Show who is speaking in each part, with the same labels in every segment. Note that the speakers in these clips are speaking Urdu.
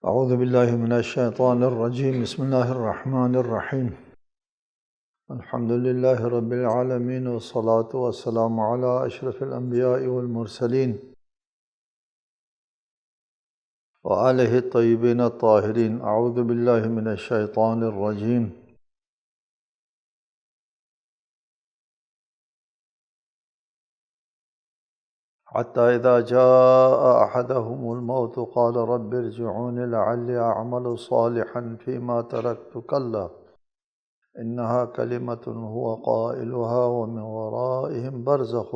Speaker 1: اعوذ باللہ من الشیطان الرجیم بسم اللہ الرحمن الرحیم الحمد للہ رب العالمین والصلاة والسلام علی اشرف الانبیاء والمرسلین وآلہ الطیبین الطاہرین اعوذ باللہ من الشیطان الرجیم حتی اذا جاء احدهم الموت قال رب ارجعون لعلی اعمل صالحا فيما تركت كلا انها کلمۃ هو قائلها ومن ورائهم برزخ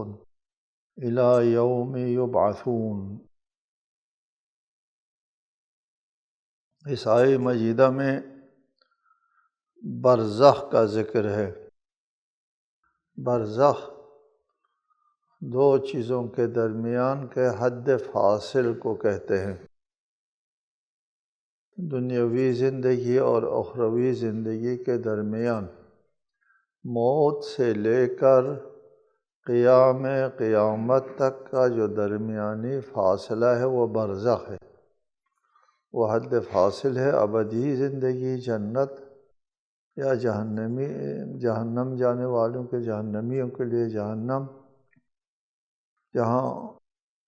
Speaker 1: الى یوم یبعثون۔ اس آیہ مجیدہ میں برزخ کا ذکر ہے۔ برزخ دو چیزوں کے درمیان کے حد فاصل کو کہتے ہیں، دنیاوی زندگی اور اخروی زندگی کے درمیان موت سے لے کر قیامت تک کا جو درمیانی فاصلہ ہے وہ برزخ ہے، وہ حد فاصل ہے۔ ابدی زندگی جنت یا جہنم جانے والوں کے، جہنمیوں کے لیے جہنم، جہاں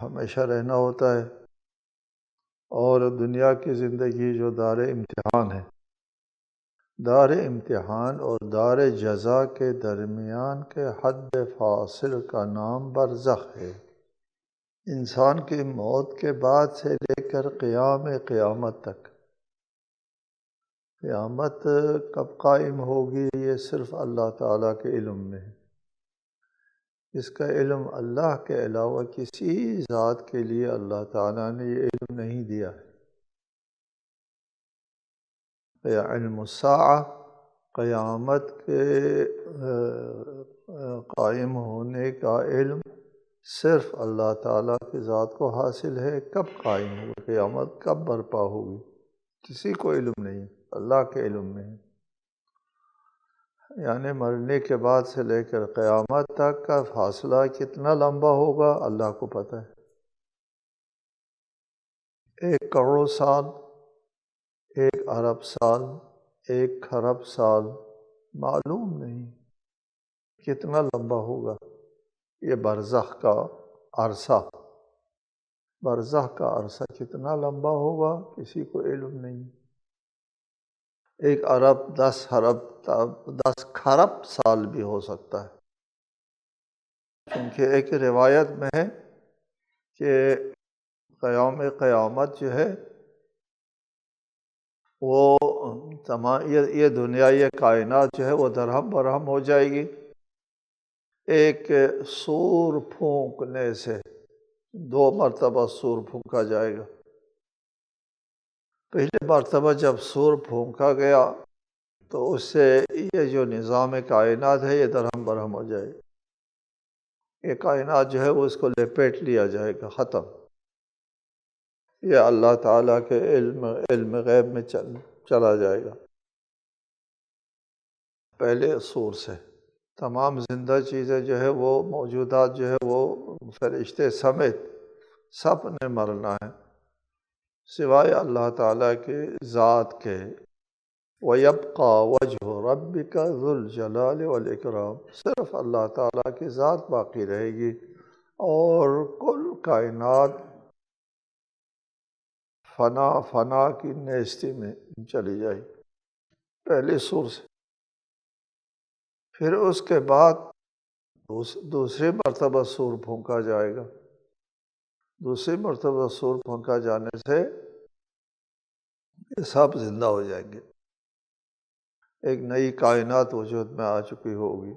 Speaker 1: ہمیشہ رہنا ہوتا ہے، اور دنیا کی زندگی جو دار امتحان ہے۔ دار امتحان اور دار جزا کے درمیان کے حد فاصل کا نام برزخ ہے۔ انسان کی موت کے بعد سے لے کر قیامت تک، قیامت کب قائم ہوگی یہ صرف اللہ تعالیٰ کے علم میں ہے۔ اس کا علم اللہ کے علاوہ کسی ذات کے لیے اللہ تعالیٰ نے یہ علم نہیں دیا ہے۔ یا علم الساعہ، قیامت کے قائم ہونے کا علم صرف اللہ تعالیٰ کی ذات کو حاصل ہے۔ کب قائم ہوگی قیامت، کب برپا ہوگی، کسی کو علم نہیں، اللہ کے علم میں ہے۔ یعنی مرنے کے بعد سے لے کر قیامت تک کا فاصلہ کتنا لمبا ہوگا اللہ کو پتہ ہے۔ 1 کروڑ سال، 1 ارب سال، 1 خرب سال، معلوم نہیں کتنا لمبا ہوگا یہ برزخ کا عرصہ۔ برزخ کا عرصہ کتنا لمبا ہوگا کسی کو علم نہیں۔ 1 ارب 10 ارب 10 خرب سال بھی ہو سکتا ہے، کیونکہ ایک روایت میں ہے کہ قیامت جو ہے وہ یہ دنیا، یہ کائنات جو ہے وہ درہم برہم ہو جائے گی ایک سور پھونکنے سے۔ 2 مرتبہ سور پھونکا جائے گا۔ پہلے مرتبہ جب سور پھونکا گیا تو اس سے یہ جو نظام کائنات ہے یہ درہم برہم ہو جائے گا۔ یہ کائنات جو ہے وہ اس کو لپیٹ لیا جائے گا، ختم۔ یہ اللہ تعالیٰ کے علم غیب میں چلا جائے گا۔ پہلے سور سے تمام زندہ چیزیں جو ہے وہ موجودات جو ہے وہ فرشتے سمیت سب نے مرنا ہے، سوائے اللہ تعالیٰ کے ذات کے۔ وَيَبْقَى وَجْهُ رَبِّكَ ذُو الْجَلَالِ وَالْإِكْرَامِ، صرف اللہ تعالیٰ کی ذات باقی رہے گی، اور کل کائنات فنا کی نیستی میں چلی جائے گی پہلے سور سے۔ پھر اس کے بعد دوسری مرتبہ سور پھونکا جائے گا۔ دوسری مرتبہ سور پھونکا جانے سے یہ سب زندہ ہو جائیں گے، ایک نئی کائنات وجود میں آ چکی ہوگی۔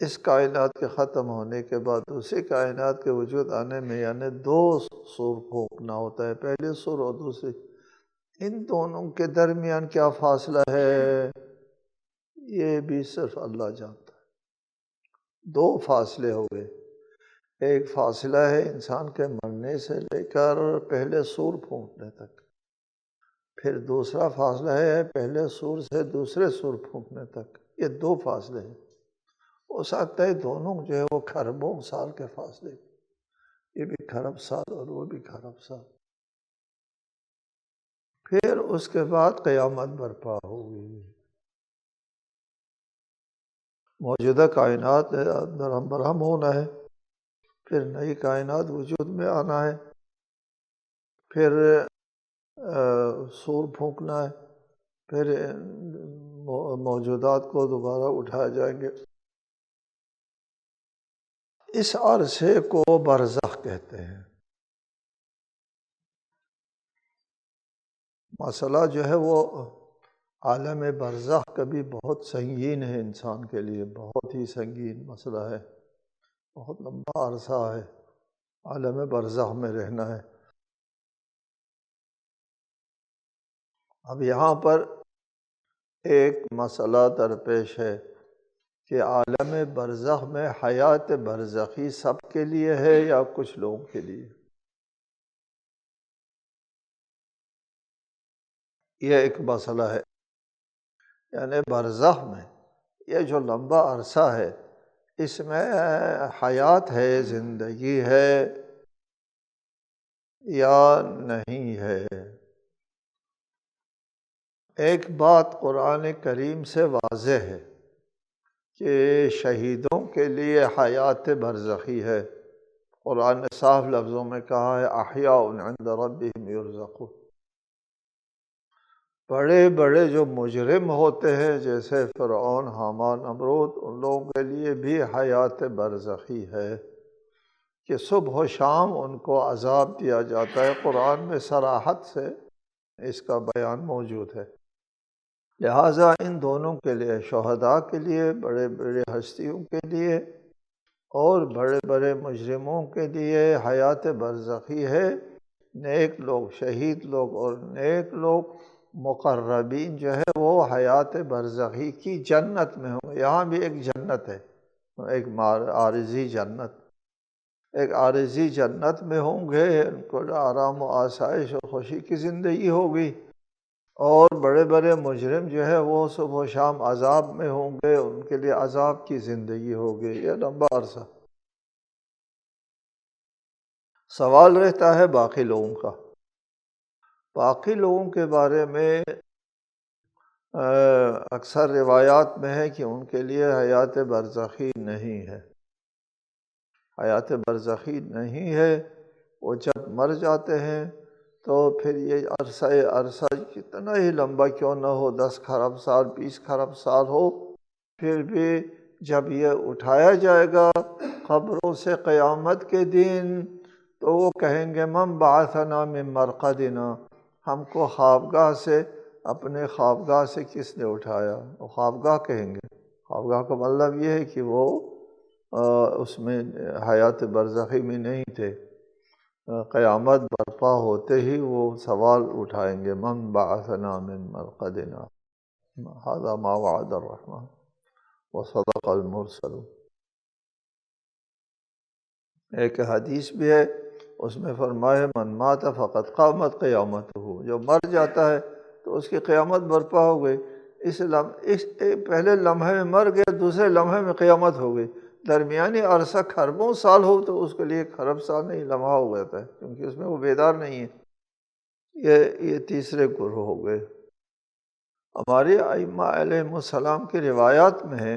Speaker 1: اس کائنات کے ختم ہونے کے بعد دوسری کائنات کے وجود آنے میں یعنی 2 سور پھونکنا ہوتا ہے، پہلے سور اور دوسری۔ ان دونوں کے درمیان کیا فاصلہ ہے یہ بھی صرف اللہ جانتا ہے۔ 2 فاصلے ہو گئے، ایک فاصلہ ہے انسان کے مرنے سے لے کر پہلے سور پھونکنے تک، پھر دوسرا فاصلہ ہے پہلے سور سے دوسرے سور پھونکنے تک۔ یہ 2 فاصلے ہیں۔ ہو سکتا ہے دونوں جو ہے وہ خربوں سال کے فاصلے، یہ بھی خرب سال اور وہ بھی خرب سال۔ پھر اس کے بعد قیامت برپا ہوگی۔ موجودہ کائنات درہم برہم ہونا ہے، پھر نئی کائنات وجود میں آنا ہے، پھر سور پھونکنا ہے، پھر موجودات کو دوبارہ اٹھائے جائیں گے۔ اس عرصے کو برزخ کہتے ہیں۔ مسئلہ جو ہے وہ عالم برزخ کبھی بہت سنگین ہے، انسان کے لیے بہت ہی سنگین مسئلہ ہے، بہت لمبا عرصہ ہے عالم برزخ میں رہنا ہے۔ اب یہاں پر ایک مسئلہ درپیش ہے کہ عالم برزخ میں حیات برزخی سب کے لیے ہے یا کچھ لوگوں کے لیے؟ یہ ایک مسئلہ ہے، یعنی برزخ میں یہ جو لمبا عرصہ ہے اس میں حیات ہے، زندگی ہے یا نہیں ہے؟ ایک بات قرآن کریم سے واضح ہے کہ شہیدوں کے لیے حیات برزخی ہے۔ قرآن نے صاف لفظوں میں کہا ہے احیاء عند ربهم یرزقون۔ بڑے بڑے جو مجرم ہوتے ہیں جیسے فرعون، حامان، نمرود، ان لوگوں کے لیے بھی حیات برزخی ہے کہ صبح و شام ان کو عذاب دیا جاتا ہے۔ قرآن میں صراحت سے اس کا بیان موجود ہے۔ لہٰذا ان دونوں کے لیے، شہداء کے لیے، بڑے بڑے ہستیوں کے لیے اور بڑے بڑے مجرموں کے لیے حیات برزخی ہے۔ نیک لوگ، شہید لوگ اور نیک لوگ مقربین جو ہے وہ حیات برزخی کی جنت میں ہوں گے۔ یہاں بھی ایک جنت ہے، ایک عارضی جنت، ایک عارضی جنت میں ہوں گے، ان کو آرام و آسائش و خوشی کی زندگی ہوگی۔ اور بڑے بڑے مجرم جو ہے وہ صبح و شام عذاب میں ہوں گے، ان کے لیے عذاب کی زندگی ہوگی۔ یہ لمبا عرصہ۔ سوال رہتا ہے باقی لوگوں کا۔ باقی لوگوں کے بارے میں اکثر روایات میں ہے کہ ان کے لیے حیات برزخی نہیں ہے، حیات برزخی نہیں ہے۔ وہ جب مر جاتے ہیں تو پھر یہ عرصہ کتنا ہی لمبا کیوں نہ ہو، 10 کھرب سال، 20 کھرب سال ہو، پھر بھی جب یہ اٹھایا جائے گا قبروں سے قیامت کے دن تو وہ کہیں گے من بعثنا من مرقدنا، ہم کو خوابگاہ سے، اپنے خوابگاہ سے کس نے اٹھایا؟ وہ خوابگاہ کہیں گے۔ خوابگاہ کا مطلب یہ ہے کہ وہ اس میں حیات برزخی میں نہیں تھے۔ قیامت برپا ہوتے ہی وہ سوال اٹھائیں گے من بعثنا من مرقدنا ھذا ما وعد الرحمن وصدق المرسلون۔ ایک حدیث بھی ہے، اس میں فرمایا من مات فقد قامت قیامتہ، جو مر جاتا ہے تو اس کی قیامت برپا ہو گئی۔ اس پہلے لمحے میں مر گیا، دوسرے لمحے میں قیامت ہو گئی۔ درمیانی عرصہ کھربوں سال ہو تو اس کے لیے کھرب سال نہیں، لمحہ ہو جاتا ہے، کیونکہ اس میں وہ بیدار نہیں ہے۔ یہ تیسرے گروہ ہو گئے۔ ہمارے ائمہ علیہم السلام کی روایات میں ہے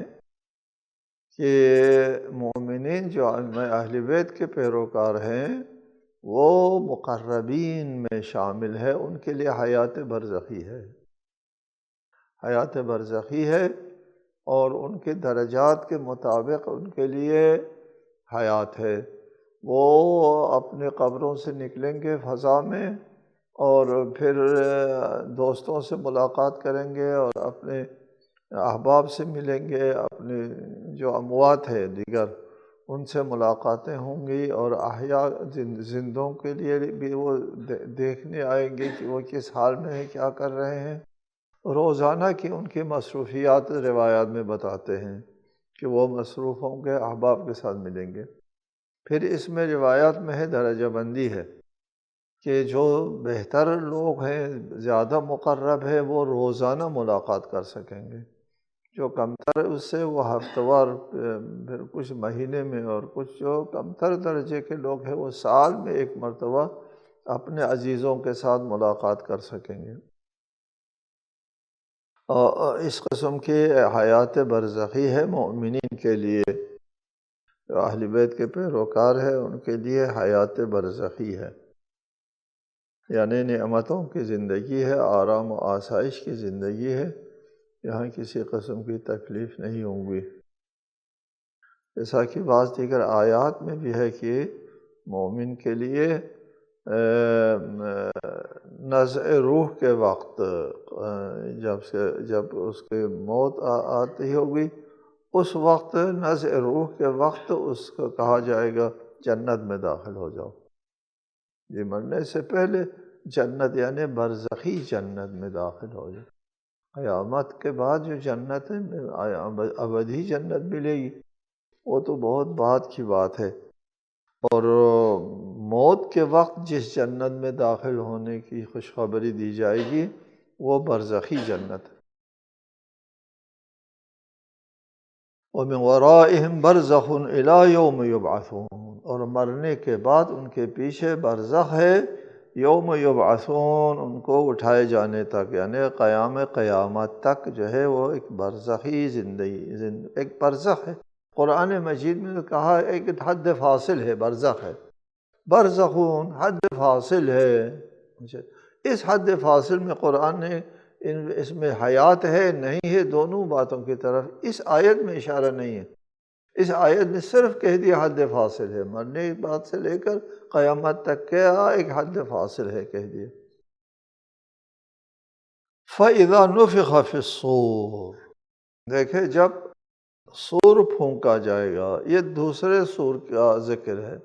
Speaker 1: کہ مومنین جو اہل بیت کے پیروکار ہیں وہ مقربین میں شامل ہے، ان کے لیے حیات برزخی ہے، حیات برزخی ہے، اور ان کے درجات کے مطابق ان کے لیے حیات ہے۔ وہ اپنے قبروں سے نکلیں گے فضا میں اور پھر دوستوں سے ملاقات کریں گے اور اپنے احباب سے ملیں گے، اپنے جو اموات ہے دیگر ان سے ملاقاتیں ہوں گی، اور احیاء زندوں کے لیے بھی وہ دیکھنے آئیں گے کہ وہ کس حال میں ہیں، کیا کر رہے ہیں۔ روزانہ کی ان کی مصروفیات روایات میں بتاتے ہیں کہ وہ مصروف ہوں گے، احباب کے ساتھ ملیں گے۔ پھر اس میں روایات میں ہے درجہ بندی ہے کہ جو بہتر لوگ ہیں، زیادہ مقرب ہے، وہ روزانہ ملاقات کر سکیں گے۔ جو کمتر اس سے وہ ہفتہ وار، پھر کچھ مہینے میں، اور کچھ جو کمتر درجے کے لوگ ہیں وہ سال میں ایک مرتبہ اپنے عزیزوں کے ساتھ ملاقات کر سکیں گے۔ اور اس قسم کی حیات برزخی ہے مومنین کے لیے، جو اہل بیت کے پیروکار ہیں ان کے لیے حیات برزخی ہے، یعنی نعمتوں کی زندگی ہے، آرام و آسائش کی زندگی ہے، یہاں کسی قسم کی تکلیف نہیں ہوں گی۔ جیسا کہ بعض دیگر آیات میں بھی ہے کہ مومن کے لیے نزع روح کے وقت جب اس کی موت آتی ہوگی، اس وقت نزع روح کے وقت اس کو کہا جائے گا جنت میں داخل ہو جاؤ۔ یہ مرنے سے پہلے جنت یعنی برزخی جنت میں داخل ہو جاؤ۔ قیامت کے بعد جو جنت ہے ابدی جنت ملے گی، وہ تو بہت بعد کی بات ہے، اور موت کے وقت جس جنت میں داخل ہونے کی خوشخبری دی جائے گی وہ برزخی جنت ہے۔ وَمِن وَرَائِهِمْ بَرْزَخٌ إِلَىٰ يَوْمِ يُبْعَثُونَ، اور مرنے کے بعد ان کے پیچھے برزخ ہے یوم یبعثون، ان کو اٹھائے جانے تک، یعنی قیامت تک جو ہے وہ ایک برزخی زندگی، ایک برزخ ہے۔ قرآن مجید میں کہا ایک حد فاصل ہے، برزخ ہے، برزخون حد فاصل ہے۔ اس حد فاصل میں قرآن نے اس میں حیات ہے نہیں ہے دونوں باتوں کی طرف اس آیت میں اشارہ نہیں ہے۔ اس آیت نے صرف کہہ دیا حد فاصل ہے، مرنے کی بات سے لے کر قیامت تک کیا ایک حد فاصل ہے کہہ دیا۔ فَإِذَا نُفِخَ فِي الصُّورِ، دیکھیں جب سور پھونکا جائے گا، یہ دوسرے سور کا ذکر ہے۔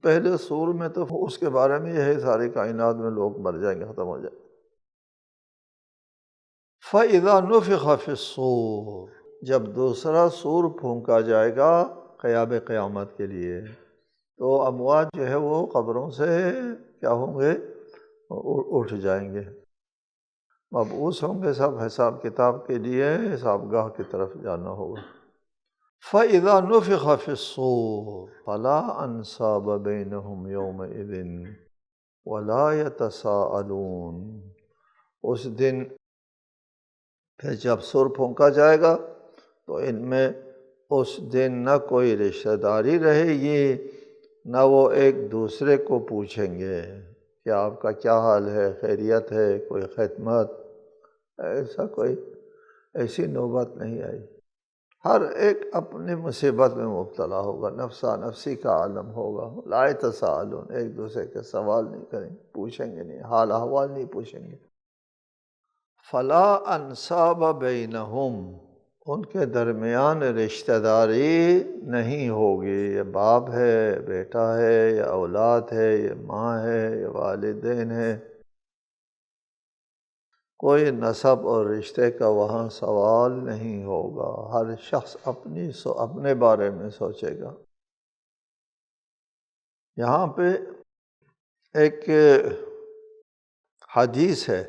Speaker 1: پہلے سور میں تو اس کے بارے میں یہ ہے ساری کائنات میں لوگ مر جائیں گے، ختم ہو جائیں گے۔ فَإِذَا نُفِخَ فِي الصُّورِ، جب دوسرا سور پھونکا جائے گا قیامت کے لیے، تو اموات جو ہے وہ قبروں سے کیا ہوں گے، اٹھ جائیں گے، مبعوث ہوں گے، سب حساب کتاب کے لیے حساب گاہ کی طرف جانا ہوگا۔ فَإِذَا نُفِخَ فِي الصُّورِ فَلَا أَنْسَابَ بَيْنَهُمْ يَوْمَئِذٍ وَلَا يَتَسَاءَلُونَ، اس دن پھر جب سور پھونکا جائے گا تو ان میں اس دن نہ کوئی رشتہ داری رہے گی، نہ وہ ایک دوسرے کو پوچھیں گے کہ آپ کا کیا حال ہے، خیریت ہے، کوئی خدمت، ایسی نوبت نہیں آئی۔ ہر ایک اپنی مصیبت میں مبتلا ہوگا، نفسا نفسی کا عالم ہوگا، لا یتساءلون، ایک دوسرے کے سوال نہیں کریں گے، پوچھیں گے نہیں، حال احوال نہیں پوچھیں گے۔ فلا انصاب بینہم، ان کے درمیان رشتہ داری نہیں ہوگی، یہ باپ ہے، بیٹا ہے، یا اولاد ہے، یا ماں ہے، یا والدین ہے، کوئی نسب اور رشتے کا وہاں سوال نہیں ہوگا، ہر شخص اپنے بارے میں سوچے گا۔ یہاں پہ ایک حدیث ہے،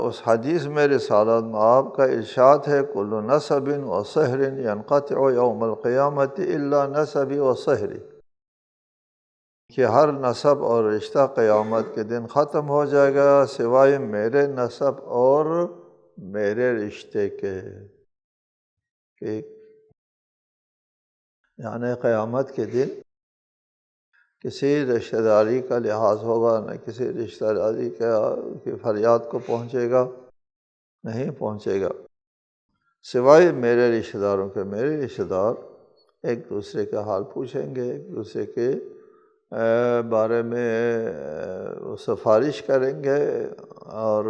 Speaker 1: اس حدیث میں رسالۃ مآب کا ارشاد ہے کل نسب و سحر ینقطع یوم القیامت الا نسبی و سحری، کہ ہر نسب اور رشتہ قیامت کے دن ختم ہو جائے گا سوائے میرے نسب اور میرے رشتے کے، یعنی قیامت کے دن کسی رشتہ داری کا لحاظ ہوگا، نہ کسی رشتہ داری کی فریاد کو پہنچے گا، نہیں پہنچے گا، سوائے میرے رشتہ داروں کے۔ میرے رشتہ دار ایک دوسرے کا حال پوچھیں گے، ایک دوسرے کے بارے میں سفارش کریں گے، اور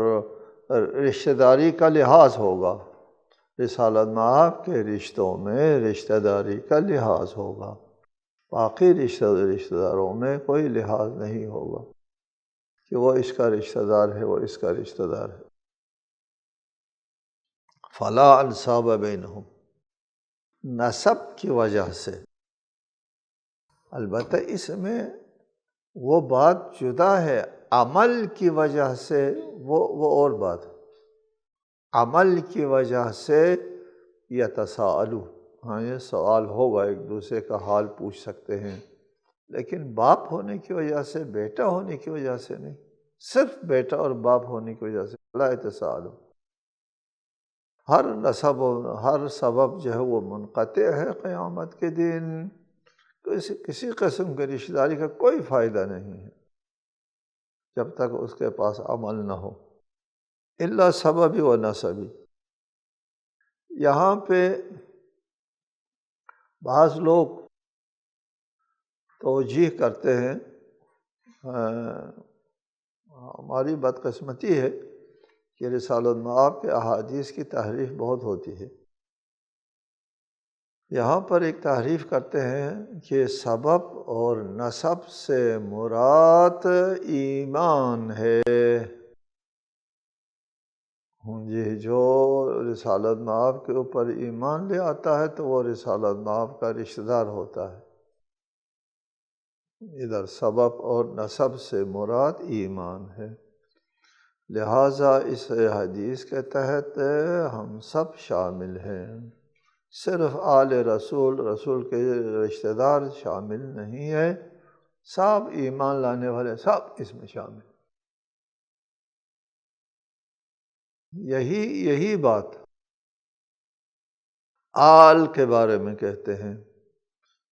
Speaker 1: رشتہ داری کا لحاظ ہوگا۔ رسالت مآب کے رشتوں میں رشتہ داری کا لحاظ ہوگا، باقی رشتہ داروں میں کوئی لحاظ نہیں ہوگا کہ وہ اس کا رشتہ دار ہے، وہ اس کا رشتہ دار ہے۔ فلا انصاب بینہم، نسب کی وجہ سے، البتہ اس میں وہ بات جدا ہے، عمل کی وجہ سے وہ اور بات ہے۔ عمل کی وجہ سے یتساءلون، ہاں یہ سوال ہوگا، ایک دوسرے کا حال پوچھ سکتے ہیں، لیکن باپ ہونے کی وجہ سے، بیٹا ہونے کی وجہ سے نہیں، صرف بیٹا اور باپ ہونے کی وجہ سے لا یتساءلون۔ ہر نسب و ہر سبب جو ہے وہ منقطع ہے قیامت کے دن، کسی قسم کی رشتہ داری کا کوئی فائدہ نہیں ہے جب تک اس کے پاس عمل نہ ہو، الا سببی و نسبی۔ یہاں پہ بعض لوگ توجیہ کرتے ہیں، ہماری بدقسمتی ہے کہ رسالۃ مآب کے احادیث کی تحریف بہت ہوتی ہے۔ یہاں پر ایک تحریف کرتے ہیں کہ سبب اور نسب سے مراد ایمان ہے۔ جی، جو رسالۃ مآب کے اوپر ایمان لے آتا ہے تو وہ رسالۃ مآب کا رشتہ دار ہوتا ہے۔ ادھر سبب اور نسب سے مراد ایمان ہے، لہٰذا اس حدیث کے تحت ہم سب شامل ہیں، صرف آل رسول، رسول کے رشتہ دار شامل نہیں ہے، سب ایمان لانے والے سب اس میں شامل۔ یہی بات آل کے بارے میں کہتے ہیں۔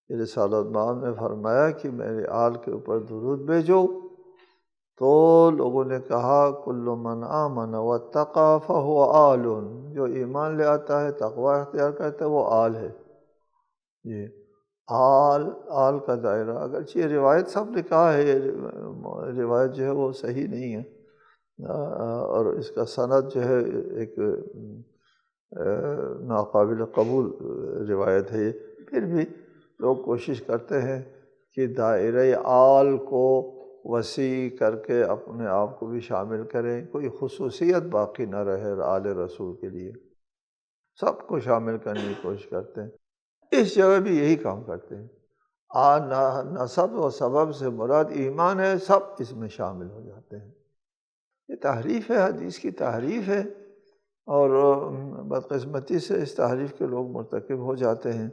Speaker 1: رسالۃ مآب نے فرمایا کہ میرے آل کے اوپر درود بھیجو، تو لوگوں نے کہا کل من آمن واتقی فہو آل، جو ایمان لے آتا ہے، تقوی اختیار کرتا ہے، وہ آل ہے۔ جی، آل کا دائرہ، اگرچہ یہ روایت سب نے کہا ہے، روایت جو ہے وہ صحیح نہیں ہے، اور اس کا سند جو ہے ایک ناقابل قبول روایت ہے یہ، پھر بھی لوگ کوشش کرتے ہیں کہ دائرہ آل کو وسیع کر کے اپنے آپ کو بھی شامل کریں، کوئی خصوصیت باقی نہ رہے آل رسول کے لیے، سب کو شامل کرنے کی کوشش کرتے ہیں۔ اس جگہ بھی یہی کام کرتے ہیں، نسب و سبب سے مراد ایمان ہے، سب اس میں شامل ہو جاتے ہیں۔ یہ تحریف ہے، حدیث کی تحریف ہے، اور بدقسمتی سے اس تحریف کے لوگ مرتکب ہو جاتے ہیں،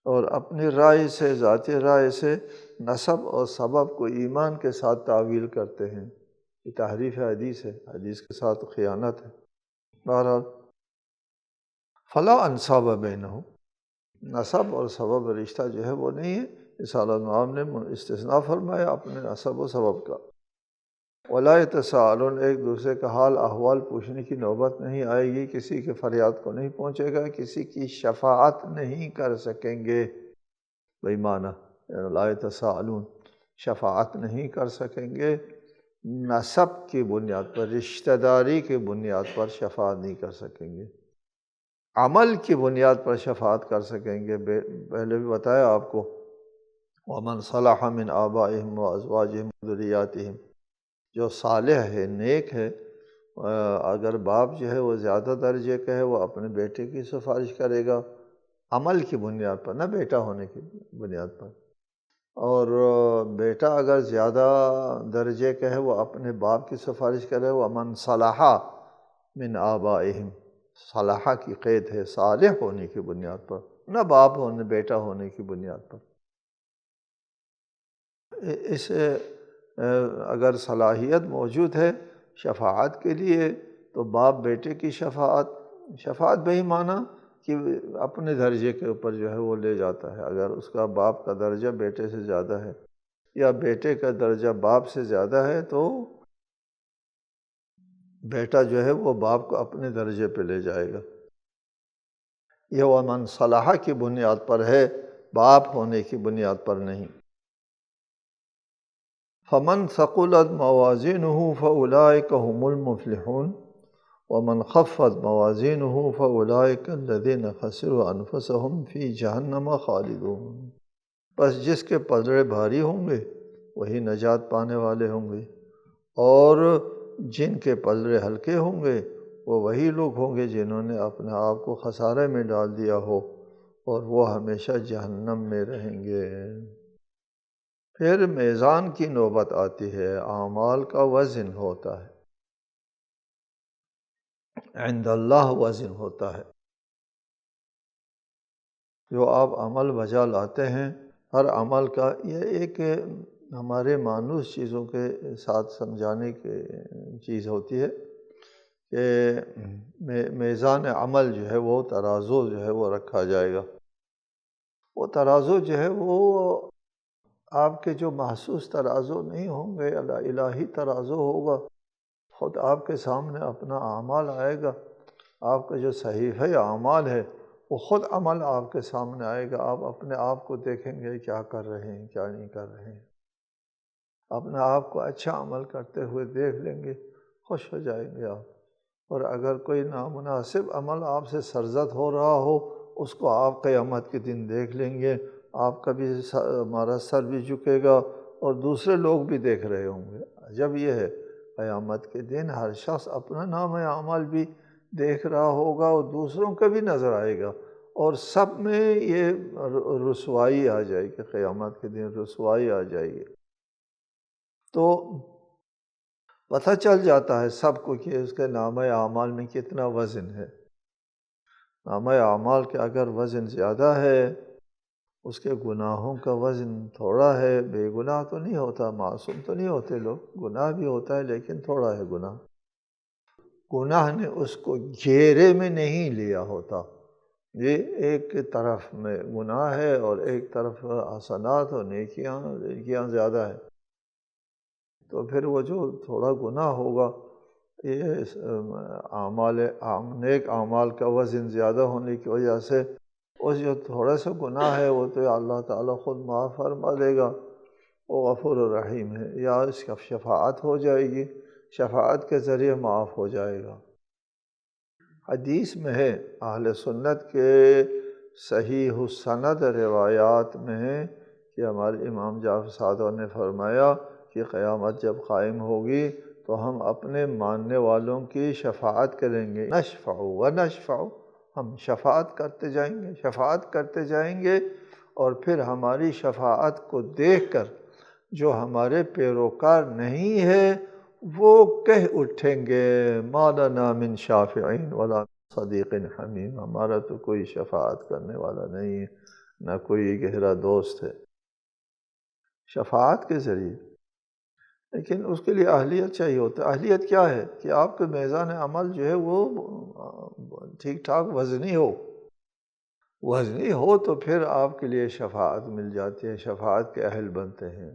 Speaker 1: اور اپنی رائے سے، ذاتی رائے سے نسب اور سبب کو ایمان کے ساتھ تعویل کرتے ہیں۔ یہ تحریف حدیث ہے، حدیث کے ساتھ خیانت ہے۔ بہرحال فلا انساب بینہم، نسب اور سبب رشتہ جو ہے وہ نہیں ہے۔ رسالۃ مآب نے استثناء فرمایا اپنے نسب و سبب کا۔ ولا یتساءلون، ایک دوسرے کا حال احوال پوچھنے کی نوبت نہیں آئے گی، کسی کے فریاد کو نہیں پہنچے گا، کسی کی شفاعت نہیں کر سکیں گے۔ بے معنی لا یتساءلون، شفاعت نہیں کر سکیں گے، نسب کی بنیاد پر، رشتہ داری کی بنیاد پر شفاعت نہیں کر سکیں گے، عمل کی بنیاد پر شفاعت کر سکیں گے۔ پہلے بھی بتایا آپ کو، وَمَنْ صَلَحَ مِنْ آبَائِهِمْ وَأَزْوَاجِهِمْ وَذُرِّيَّاتِهِم، جو صالح ہے، نیک ہے، اگر باپ جو ہے وہ زیادہ درجے کا ہے، وہ اپنے بیٹے کی سفارش کرے گا عمل کی بنیاد پر، نہ بیٹا ہونے کی بنیاد پر، اور بیٹا اگر زیادہ درجے کا ہے، وہ اپنے باپ کی سفارش کرے۔ وَمَنْ صَلَحَ مِنْ آبَائِهِمْ، صلاحہ کی قید ہے، صالح ہونے کی بنیاد پر، نہ باپ ہونے، بیٹا ہونے کی بنیاد پر۔ اس اگر صلاحیت موجود ہے شفاعت کے لیے، تو باپ بیٹے کی شفاعت بہی معنی کہ اپنے درجے کے اوپر جو ہے وہ لے جاتا ہے۔ اگر اس کا باپ کا درجہ بیٹے سے زیادہ ہے، یا بیٹے کا درجہ باپ سے زیادہ ہے، تو بیٹا جو ہے وہ باپ کو اپنے درجے پہ لے جائے گا۔ یہ ومن صلح کی بنیاد پر ہے، باپ ہونے کی بنیاد پر نہیں۔ فمن ثقلت موازینہ فاولئک هم المفلحون ومن خفت موازینہ فاولئک الذین خسروا انفسهم فی جہنم خالدون، بس جس کے پلڑے بھاری ہوں گے وہی نجات پانے والے ہوں گے، اور جن کے پلڑے ہلکے ہوں گے وہ وہی لوگ ہوں گے جنہوں نے اپنے آپ کو خسارے میں ڈال دیا ہو، اور وہ ہمیشہ جہنم میں رہیں گے۔ پھر میزان کی نوبت آتی ہے، اعمال کا وزن ہوتا ہے، عند اللہ وزن ہوتا ہے۔ جو آپ عمل بجا لاتے ہیں ہر عمل کا یہ ایک ہمارے مانوس چیزوں کے ساتھ سمجھانے کی چیز ہوتی ہے کہ میزان عمل جو ہے وہ ترازو جو ہے وہ رکھا جائے گا. وہ ترازو جو ہے وہ آپ کے جو محسوس ترازو نہیں ہوں گے، الہی ترازو ہوگا. خود آپ کے سامنے اپنا اعمال آئے گا، آپ کا جو صحیفہ اعمال ہے وہ خود عمل آپ کے سامنے آئے گا. آپ اپنے آپ کو دیکھیں گے کیا کر رہے ہیں کیا نہیں کر رہے ہیں. اپنے آپ کو اچھا عمل کرتے ہوئے دیکھ لیں گے، خوش ہو جائیں گے آپ. اور اگر کوئی نامناسب عمل آپ سے سرزد ہو رہا ہو، اس کو آپ قیامت کے دن دیکھ لیں گے. آپ کا بھی ہمارا سر بھی جھکے گا اور دوسرے لوگ بھی دیکھ رہے ہوں گے. جب یہ ہے قیامت کے دن ہر شخص اپنا نام اعمال بھی دیکھ رہا ہوگا اور دوسروں کا بھی نظر آئے گا، اور سب میں یہ رسوائی آ جائے گی. قیامت کے دن رسوائی آ جائے گی تو پتہ چل جاتا ہے سب کو کہ اس کے نامہ اعمال میں کتنا وزن ہے. نامہ اعمال کے اگر وزن زیادہ ہے، اس کے گناہوں کا وزن تھوڑا ہے، بے گناہ تو نہیں ہوتا، معصوم تو نہیں ہوتے لوگ، گناہ بھی ہوتا ہے لیکن تھوڑا ہے گناہ. گناہ نے اس کو گھیرے میں نہیں لیا ہوتا. یہ ایک طرف میں گناہ ہے اور ایک طرف حسنات اور نیکیاں زیادہ ہے. تو پھر وہ جو تھوڑا گناہ ہوگا، یہ نیک اعمال کا وزن زیادہ ہونے کی وجہ سے اس جو تھوڑا سا گناہ ہے وہ تو اللہ تعالیٰ خود معاف فرما دے گا. وہ غفور الرحیم ہے. یا اس کا شفاعت ہو جائے گی، شفاعت کے ذریعے معاف ہو جائے گا. حدیث میں ہے، اہل سنت کے صحیح السند روایات میں ہے کہ ہمارے امام جعفر صادق نے فرمایا کہ قیامت جب قائم ہوگی تو ہم اپنے ماننے والوں کی شفاعت کریں گے. نشفع و نشفع، ہم شفاعت کرتے جائیں گے اور پھر ہماری شفاعت کو دیکھ کر جو ہمارے پیروکار نہیں ہے وہ کہہ اٹھیں گے ما لنا من شافعین ولا صدیق حمیم. ہمارا تو کوئی شفاعت کرنے والا نہیں ہے، نہ کوئی گہرا دوست ہے. شفاعت کے ذریعے، لیکن اس کے لیے اہلیت چاہیے ہوتا ہے. اہلیت کیا ہے؟ کہ آپ کے میزان عمل جو ہے وہ ٹھیک ٹھاک وزنی ہو تو پھر آپ کے لیے شفاعت مل جاتی ہے، شفاعت کے اہل بنتے ہیں.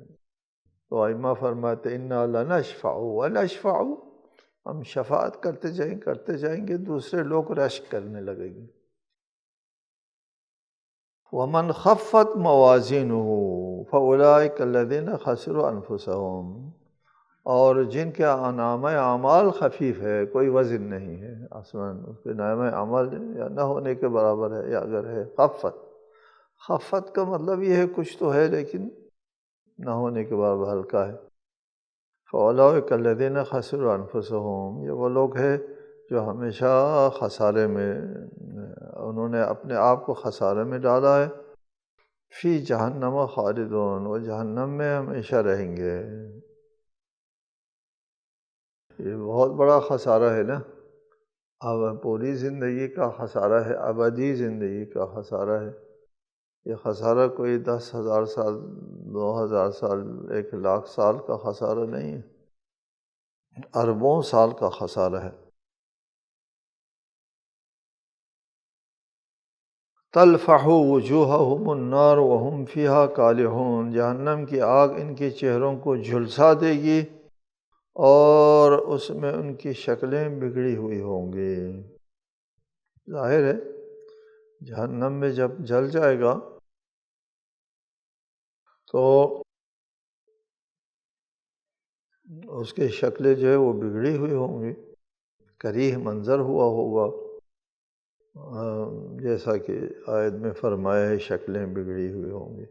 Speaker 1: تو ائمہ فرماتے انا لنشفع ونشفع، ہم شفاعت کرتے جائیں گے، دوسرے لوگ رشک کرنے لگیں گے. ومن خفت موازینہ فاولئک الذین خسروا انفسهم، اور جن کے نامہ اعمال خفیف ہے، کوئی وزن نہیں ہے آسمان، اس کے نامہ اعمال یا نہ ہونے کے برابر ہے، یا اگر ہے خفت کا مطلب یہ ہے کچھ تو ہے لیکن نہ ہونے کے برابر ہلکا ہے. فاولئک الذین خسروا انفسهم، یہ وہ لوگ ہیں جو ہمیشہ خسارے میں، انہوں نے اپنے آپ کو خسارے میں ڈالا ہے. فی جہنم خالدون، وہ جہنم میں ہمیشہ رہیں گے. یہ بہت بڑا خسارہ ہے نا. اب پوری زندگی کا خسارہ ہے، ابدی زندگی کا خسارہ ہے. یہ خسارہ کوئی 10,000 سال، 2,000 سال، 1,00,000 سال کا خسارہ نہیں ہے، اربوں سال کا خسارہ ہے. تلفح وجوہہم النار وہم فیہا کالحون، جہنم کی آگ ان کے چہروں کو جھلسا دے گی اور اس میں ان کی شکلیں بگڑی ہوئی ہوں گی. ظاہر ہے جہنم میں جب جل جائے گا تو اس کی شکلیں جو ہے وہ بگڑی ہوئی ہوں گی، کریہ منظر ہوا ہوگا، جیسا کہ آیت میں فرمایا ہے شکلیں بگڑی ہوئی ہوں گی.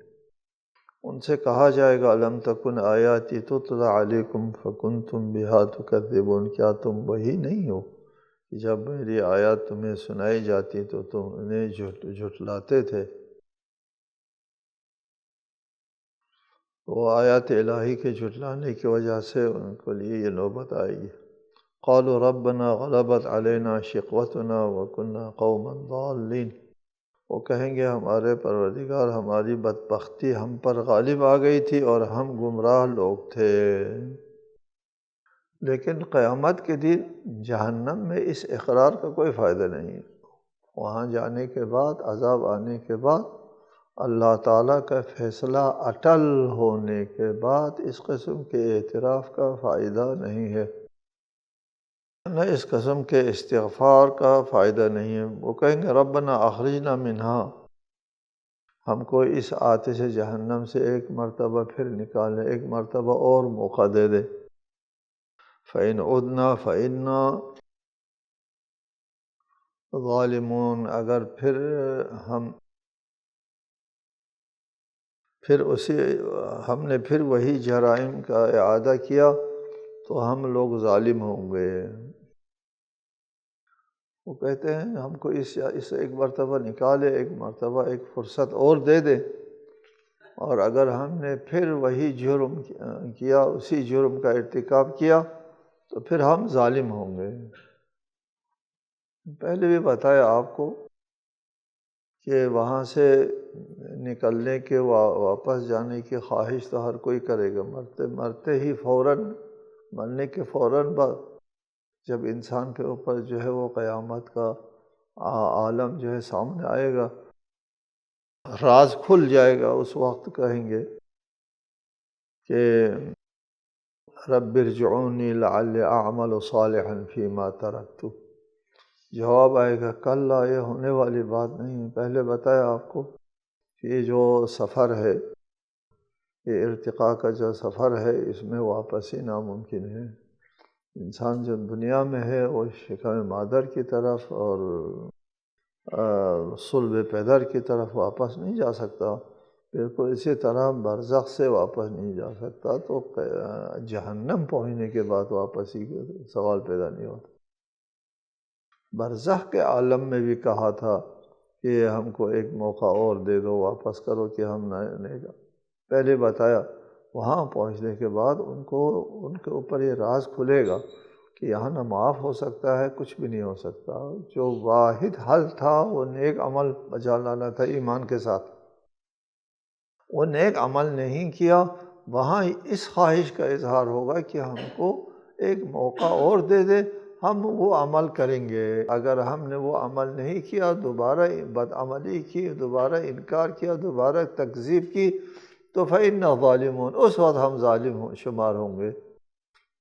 Speaker 1: ان سے کہا جائے گا الم تکن آیاتی تتلی علیکم فکنتم بہا تکذبون، کیا تم وہی نہیں ہو کہ جب میری آیات تمہیں سنائی جاتی تو تم انہیں جھٹلاتے تھے. وہ آیات الہی کے جھٹلانے کی وجہ سے ان کے لیے یہ نوبت آئے گی. قالوا ربنا غلبت علینا شقوتنا وکنا قوما ضالین، وہ کہیں گے ہمارے پروردگار ہماری بدبختی ہم پر غالب آ گئی تھی اور ہم گمراہ لوگ تھے۔ لیکن قیامت کے دن جہنم میں اس اقرار کا کوئی فائدہ نہیں ہے۔ وہاں جانے کے بعد، عذاب آنے کے بعد، اللہ تعالیٰ کا فیصلہ اٹل ہونے کے بعد اس قسم کے اعتراف کا فائدہ نہیں ہے، نہ اس قسم کے استغفار کا فائدہ نہیں ہے۔ وہ کہیں گے ربنا اخرجنا منہا، ہم کو اس آتش جہنم سے ایک مرتبہ پھر نکالے، ایک مرتبہ اور موقع دے دے۔ فَإِنْ عُدْنَا فَإِنَّا ظالمون، اگر ہم نے پھر وہی جرائم کا اعادہ کیا تو ہم لوگ ظالم ہوں گے۔ وہ کہتے ہیں ہم کو اس ایک مرتبہ نکالے، ایک مرتبہ ایک فرصت اور دے دے، اور اگر ہم نے پھر وہی جرم کیا، اسی جرم کا ارتکاب کیا تو پھر ہم ظالم ہوں گے۔ پہلے بھی بتایا آپ کو کہ وہاں سے نکلنے کے واپس جانے کی خواہش تو ہر کوئی کرے گا، مرتے ہی فوراً، مرنے کے فوراً بعد جب انسان کے اوپر جو ہے وہ قیامت کا عالم جو ہے سامنے آئے گا، راز کھل جائے گا، اس وقت کہیں گے کہ رب ارجعونی لعلی اعمل صالحا فیما ترکت۔ جواب آئے گا کلا، یہ ہونے والی بات نہیں ہے۔ پہلے بتایا آپ کو کہ یہ جو سفر ہے، یہ ارتقاء کا جو سفر ہے، اس میں واپسی ناممکن ہے۔ انسان جو دنیا میں ہے وہ شکم مادر کی طرف اور صلب پدر کی طرف واپس نہیں جا سکتا، بالکل اسی طرح برزخ سے واپس نہیں جا سکتا، تو جہنم پہنچنے کے بعد واپسی کا سوال پیدا نہیں ہوتا۔ برزخ کے عالم میں بھی کہا تھا کہ ہم کو ایک موقع اور دے دو، واپس کرو کہ ہم نہیں جا۔ پہلے بتایا وہاں پہنچنے کے بعد ان کے اوپر یہ راز کھلے گا کہ یہاں نہ معاف ہو سکتا ہے، کچھ بھی نہیں ہو سکتا۔ جو واحد حل تھا وہ نیک عمل بجا لانا تھا ایمان کے ساتھ، وہ نیک عمل نہیں کیا۔ وہاں اس خواہش کا اظہار ہوگا کہ ہم کو ایک موقع اور دے دے، ہم وہ عمل کریں گے۔ اگر ہم نے وہ عمل نہیں کیا، دوبارہ بدعملی کی، دوبارہ انکار کیا، دوبارہ تکذیب کی، تو فَإِنَّا ظَالِمُونَ، اس وقت ہم ظالم شمار ہوں گے۔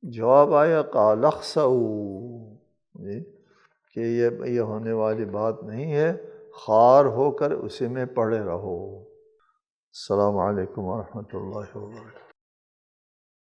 Speaker 1: جواب آیا قَالَ اخْسَئُوا، کہ یہ ہونے والی بات نہیں ہے، خوار ہو کر اسی میں پڑے رہو۔ السلام علیکم ورحمۃ اللہ وبرکاتہ۔